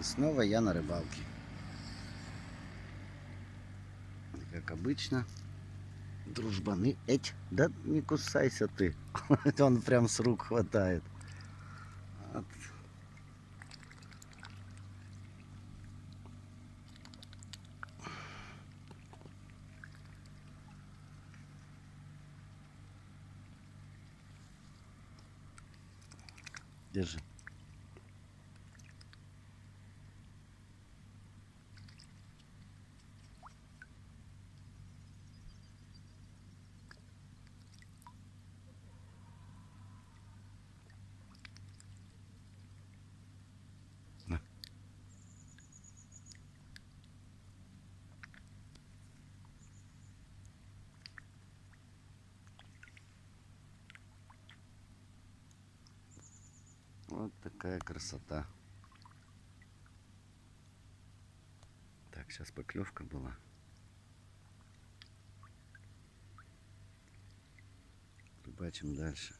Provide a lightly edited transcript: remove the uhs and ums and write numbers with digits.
снова я на рыбалке. Как обычно. Дружбаны. Эть, да не кусайся ты. Он прям с рук хватает. Вот. Держи. На. Вот такая красота. Так, сейчас поклевка была. Рыбачим дальше.